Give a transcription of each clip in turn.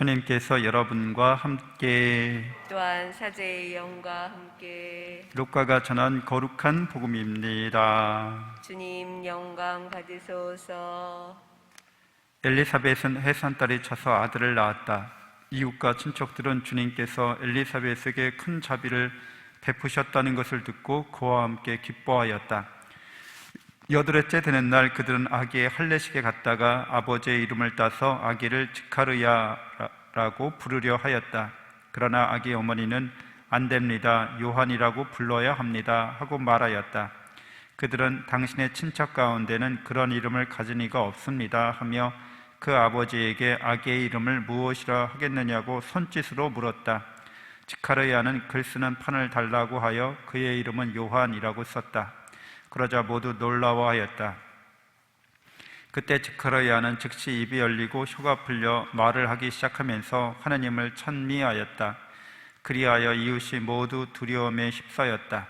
주님께서 여러분과 함께 또한 사제의 영과 함께 루카가 전한 거룩한 복음입니다. 주님 영광 받으소서. 엘리사벳은 해산달이 차서 아들을 낳았다. 이웃과 친척들은 주님께서 엘리사벳에게 큰 자비를 베푸셨다는 것을 듣고 그와 함께 기뻐하였다. 8회째 되는 날 그들은 아기의 할례식에 갔다가 아버지의 이름을 따서 아기를 지카르야라고 부르려 하였다. 그러나 아기 어머니는 안 됩니다. 요한이라고 불러야 합니다 하고 말하였다. 그들은 당신의 친척 가운데는 그런 이름을 가진 이가 없습니다 하며 그 아버지에게 아기의 이름을 무엇이라 하겠느냐고 손짓으로 물었다. 지카르야는 글 쓰는 판을 달라고 하여 그의 이름은 요한이라고 썼다. 그러자 모두 놀라워하였다. 그때 지카르야는 즉시 입이 열리고 혀가 풀려 말을 하기 시작하면서 하느님을 찬미하였다. 그리하여 이웃이 모두 두려움에 휩싸였다.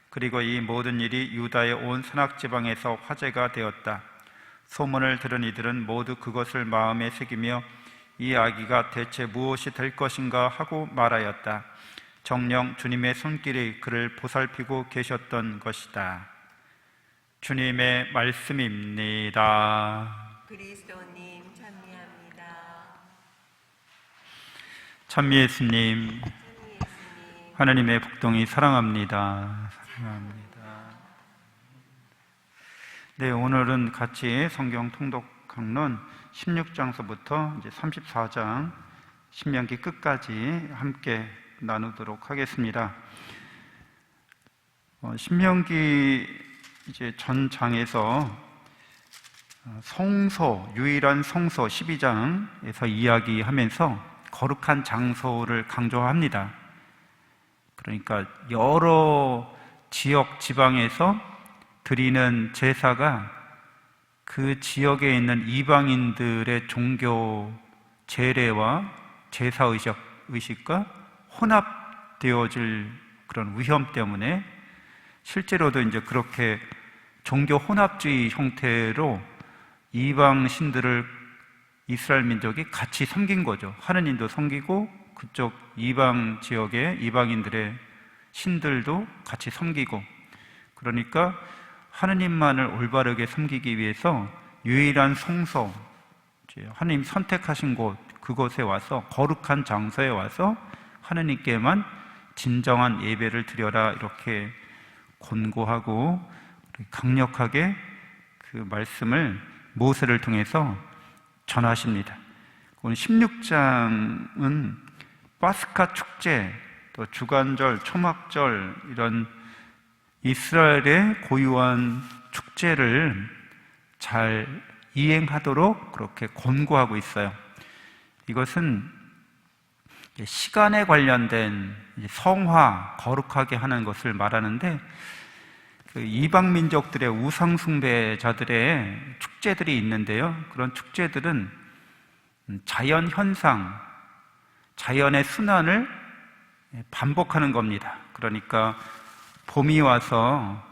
그리고 이 모든 일이 유다의 온 산악지방에서 화제가 되었다. 소문을 들은 이들은 모두 그것을 마음에 새기며 이 아기가 대체 무엇이 될 것인가 하고 말하였다. 정녕 주님의 손길이 그를 보살피고 계셨던 것이다. 주님의 말씀입니다. 그리스도님 찬미합니다. 찬미 예수님, 하나님의 복동이 사랑합니다. 사랑합니다. 네, 오늘은 같이 성경 통독 강론 16장서부터 이제 34장 신명기 끝까지 함께 나누도록 하겠습니다. 신명기 이제 전 장에서 성소, 유일한 성소 12장에서 이야기하면서 거룩한 장소를 강조합니다. 그러니까 여러 지역, 지방에서 드리는 제사가 그 지역에 있는 이방인들의 종교 제례와 제사의식과 혼합되어질 그런 위험 때문에 실제로도 이제 그렇게 종교 혼합주의 형태로 이방 신들을 이스라엘 민족이 같이 섬긴 거죠. 하느님도 섬기고 그쪽 이방 지역의 이방인들의 신들도 같이 섬기고, 그러니까 하느님만을 올바르게 섬기기 위해서 유일한 성소, 하느님 선택하신 곳, 그곳에 와서 거룩한 장소에 와서 하느님께만 진정한 예배를 드려라, 이렇게 권고하고 강력하게 그 말씀을 모세를 통해서 전하십니다. 오늘 16장은 파스카 축제, 또 주간절, 초막절, 이런 이스라엘의 고유한 축제를 잘 이행하도록 그렇게 권고하고 있어요. 이것은 시간에 관련된 성화, 거룩하게 하는 것을 말하는데, 그 이방 민족들의 우상 숭배자들의 축제들이 있는데요. 그런 축제들은 자연 현상, 자연의 순환을 반복하는 겁니다. 그러니까 봄이 와서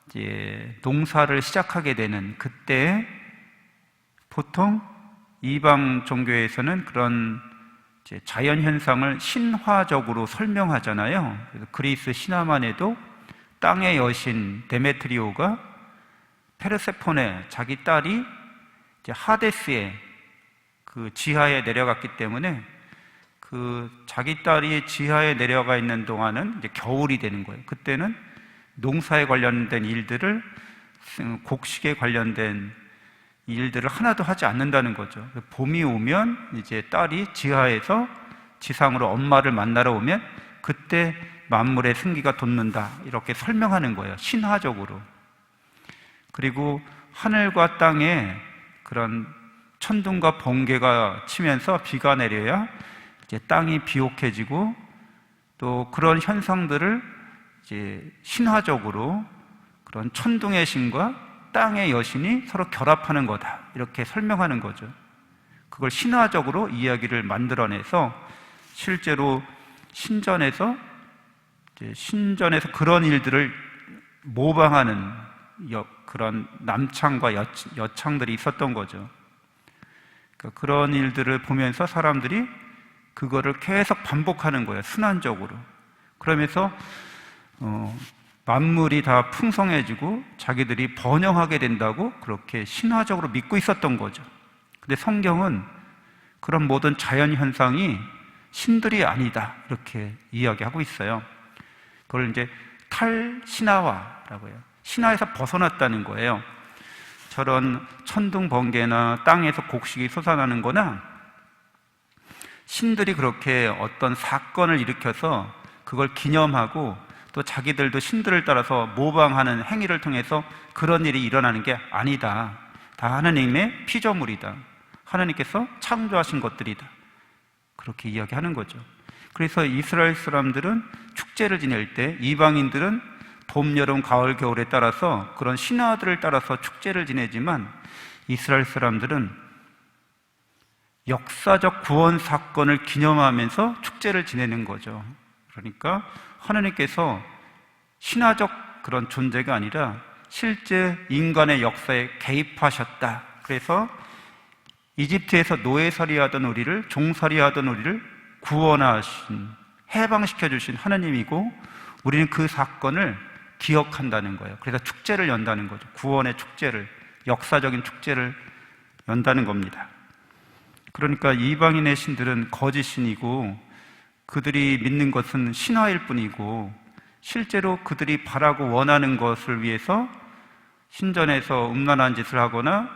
이제 농사를 시작하게 되는 그때 보통 이방 종교에서는 그런 이제 자연 현상을 신화적으로 설명하잖아요. 그래서 그리스 신화만 해도 땅의 여신 데메트리오가 페르세포네, 자기 딸이 이제 하데스의 그 지하에 내려갔기 때문에 그 자기 딸이 지하에 내려가 있는 동안은 이제 겨울이 되는 거예요. 그때는 농사에 관련된 일들을, 곡식에 관련된 일들을 하나도 하지 않는다는 거죠. 봄이 오면 이제 딸이 지하에서 지상으로 엄마를 만나러 오면 그때 만물의 생기가 돋는다, 이렇게 설명하는 거예요, 신화적으로. 그리고 하늘과 땅에 그런 천둥과 번개가 치면서 비가 내려야 이제 땅이 비옥해지고, 또 그런 현상들을 이제 신화적으로 그런 천둥의 신과 땅의 여신이 서로 결합하는 거다, 이렇게 설명하는 거죠. 그걸 신화적으로 이야기를 만들어내서 실제로 신전에서 그런 일들을 모방하는 그런 남창과 여창들이 있었던 거죠. 그러니까 그런 일들을 보면서 사람들이 그거를 계속 반복하는 거예요. 순환적으로. 그러면서 만물이 다 풍성해지고 자기들이 번영하게 된다고 그렇게 신화적으로 믿고 있었던 거죠. 근데 성경은 그런 모든 자연 현상이 신들이 아니다 이렇게 이야기하고 있어요. 그걸 이제 탈신화화라고 해요. 신화에서 벗어났다는 거예요. 저런 천둥 번개나 땅에서 곡식이 솟아나는 거나 신들이 그렇게 어떤 사건을 일으켜서 그걸 기념하고 또 자기들도 신들을 따라서 모방하는 행위를 통해서 그런 일이 일어나는 게 아니다. 다 하나님의 피조물이다. 하나님께서 창조하신 것들이다. 그렇게 이야기하는 거죠. 그래서 이스라엘 사람들은 축제를 지낼 때 이방인들은 봄, 여름, 가을, 겨울에 따라서 그런 신화들을 따라서 축제를 지내지만 이스라엘 사람들은 역사적 구원 사건을 기념하면서 축제를 지내는 거죠. 그러니까 하나님께서 신화적 그런 존재가 아니라 실제 인간의 역사에 개입하셨다. 그래서 이집트에서 노예살이하던 우리를, 종살이하던 우리를 구원하신, 해방시켜주신 하나님이고 우리는 그 사건을 기억한다는 거예요. 그래서 축제를 연다는 거죠. 구원의 축제를, 역사적인 축제를 연다는 겁니다. 그러니까 이방인의 신들은 거짓신이고 그들이 믿는 것은 신화일 뿐이고 실제로 그들이 바라고 원하는 것을 위해서 신전에서 음란한 짓을 하거나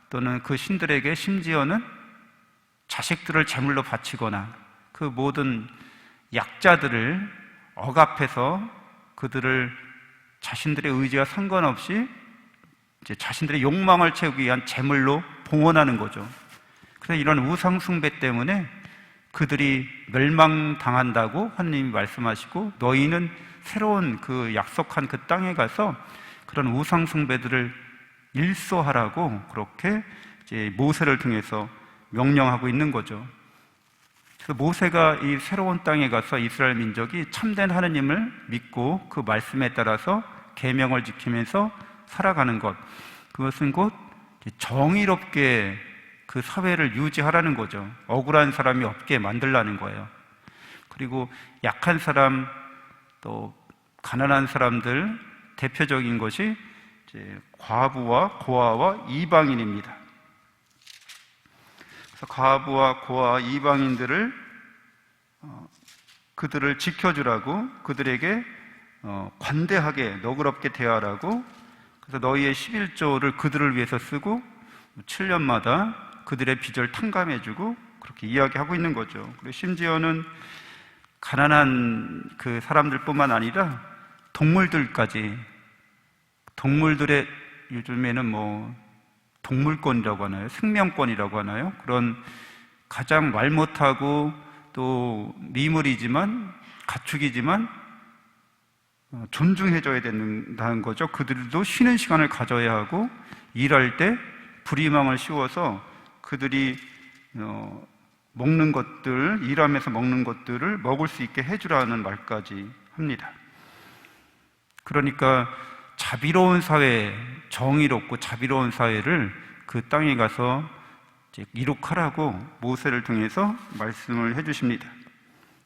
또는 그 신들에게 심지어는 자식들을 제물로 바치거나 그 모든 약자들을 억압해서 그들을 자신들의 의지와 상관없이 이제 자신들의 욕망을 채우기 위한 제물로 봉헌하는 거죠. 그래서 이런 우상 숭배 때문에 그들이 멸망당한다고 하나님이 말씀하시고 너희는 새로운 그 약속한 그 땅에 가서 그런 우상 숭배들을 일소하라고 그렇게 이제 모세를 통해서 명령하고 있는 거죠. 그래서 모세가 이 새로운 땅에 가서 이스라엘 민족이 참된 하나님을 믿고 그 말씀에 따라서 계명을 지키면서 살아가는 것, 그것은 곧 정의롭게 그 사회를 유지하라는 거죠. 억울한 사람이 없게 만들라는 거예요. 그리고 약한 사람, 또 가난한 사람들 대표적인 것이 이제 과부와 고아와 이방인입니다. 그래서 과부와 고아 이방인들을 그들을 지켜주라고 그들에게 관대하게 너그럽게 대하라고 그래서 너희의 11조를 그들을 위해서 쓰고 7년마다 그들의 빚을 탕감해주고 그렇게 이야기하고 있는 거죠. 그리고 심지어는 가난한 그 사람들뿐만 아니라 동물들까지 동물들의 요즘에는 뭐 동물권이라고 하나요? 생명권이라고 하나요? 그런 가장 말 못하고 또 미물이지만 가축이지만 존중해줘야 된다는 거죠. 그들도 쉬는 시간을 가져야 하고 일할 때 불이망을 씌워서 그들이 먹는 것들, 일하면서 먹는 것들을 먹을 수 있게 해주라는 말까지 합니다. 그러니까 자비로운 사회, 정의롭고 자비로운 사회를 그 땅에 가서 이제 이룩하라고 모세를 통해서 말씀을 해주십니다.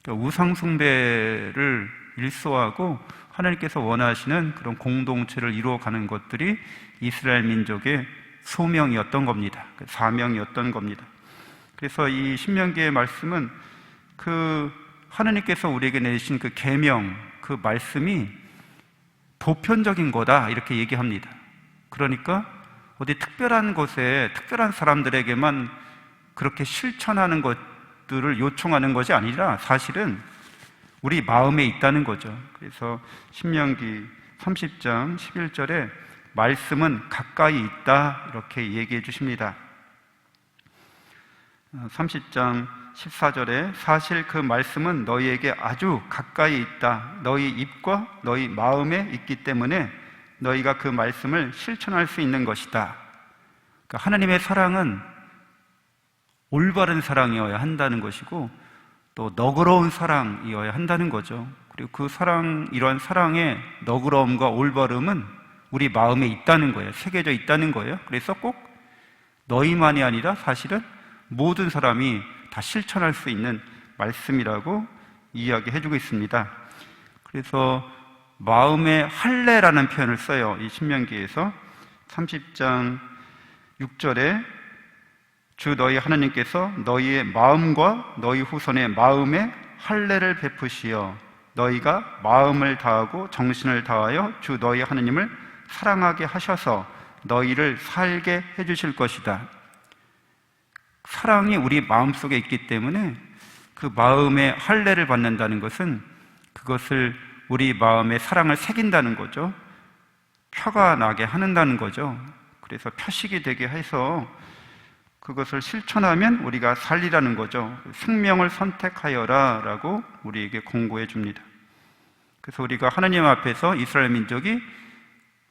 그러니까 우상숭배를 일소하고 하나님께서 원하시는 그런 공동체를 이루어가는 것들이 이스라엘 민족의 소명이었던 겁니다. 사명이었던 겁니다. 그래서 이 신명기의 말씀은 그 하나님께서 우리에게 내신 그 계명, 그 말씀이 보편적인 거다 이렇게 얘기합니다. 그러니까 어디 특별한 곳에 특별한 사람들에게만 그렇게 실천하는 것들을 요청하는 것이 아니라 사실은 우리 마음에 있다는 거죠. 그래서 신명기 30장 11절에 말씀은 가까이 있다 이렇게 얘기해 주십니다. 30장 14절에 사실 그 말씀은 너희에게 아주 가까이 있다. 너희 입과 너희 마음에 있기 때문에 너희가 그 말씀을 실천할 수 있는 것이다. 그러니까 하나님의 사랑은 올바른 사랑이어야 한다는 것이고 또 너그러운 사랑이어야 한다는 거죠. 그리고 그 사랑, 이런 사랑의 너그러움과 올바름은 우리 마음에 있다는 거예요. 새겨져 있다는 거예요. 그래서 꼭 너희만이 아니라 사실은 모든 사람이 다 실천할 수 있는 말씀이라고 이야기해주고 있습니다. 그래서 마음의 할례라는 표현을 써요. 이 신명기에서 30장 6절에 주 너희 하나님께서 너희의 마음과 너희 후손의 마음에 할례를 베푸시어 너희가 마음을 다하고 정신을 다하여 주 너희 하나님을 사랑하게 하셔서 너희를 살게 해주실 것이다. 사랑이 우리 마음속에 있기 때문에 그 마음에 할례를 받는다는 것은 그것을 우리 마음에 사랑을 새긴다는 거죠. 표가 나게 하는다는 거죠. 그래서 표식이 되게 해서 그것을 실천하면 우리가 살리라는 거죠. 생명을 선택하여라 라고 우리에게 공고해 줍니다. 그래서 우리가 하나님 앞에서 이스라엘 민족이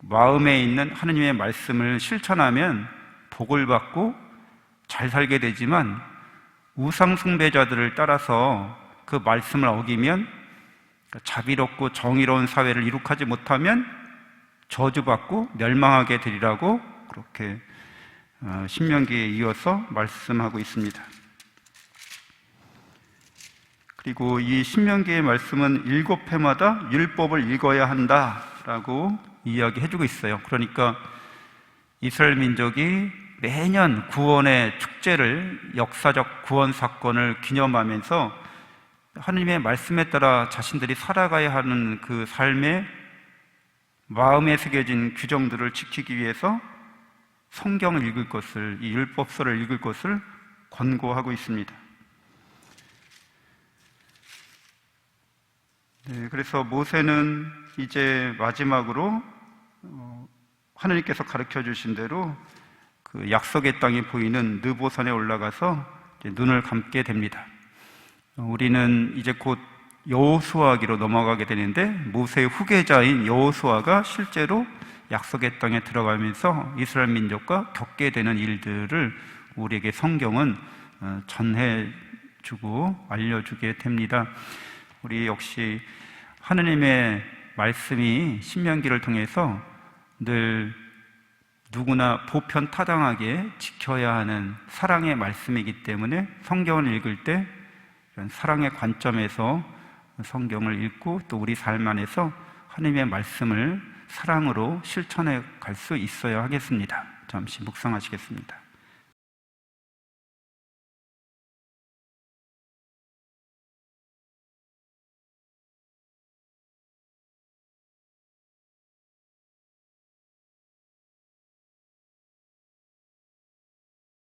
마음에 있는 하나님의 말씀을 실천하면 복을 받고 잘 살게 되지만 우상 숭배자들을 따라서 그 말씀을 어기면 자비롭고 정의로운 사회를 이룩하지 못하면 저주받고 멸망하게 되리라고 그렇게 신명기에 이어서 말씀하고 있습니다. 그리고 이 신명기의 말씀은 7회마다 율법을 읽어야 한다라고 이야기해주고 있어요. 그러니까 이스라엘 민족이 매년 구원의 축제를, 역사적 구원 사건을 기념하면서 하나님의 말씀에 따라 자신들이 살아가야 하는 그 삶의 마음에 새겨진 규정들을 지키기 위해서 성경을 읽을 것을, 이 율법서를 읽을 것을 권고하고 있습니다. 네, 그래서 모세는 이제 마지막으로 하나님께서 가르쳐 주신 대로 그 약속의 땅이 보이는 느보산에 올라가서 이제 눈을 감게 됩니다. 우리는 이제 곧 여호수아기로 넘어가게 되는데 모세의 후계자인 여호수아가 실제로 약속의 땅에 들어가면서 이스라엘 민족과 겪게 되는 일들을 우리에게 성경은 전해주고 알려주게 됩니다. 우리 역시 하느님의 말씀이 신명기를 통해서 늘 누구나 보편타당하게 지켜야 하는 사랑의 말씀이기 때문에 성경을 읽을 때 이런 사랑의 관점에서 성경을 읽고 또 우리 삶 안에서 하나님의 말씀을 사랑으로 실천해 갈 수 있어야 하겠습니다. 잠시 묵상하시겠습니다.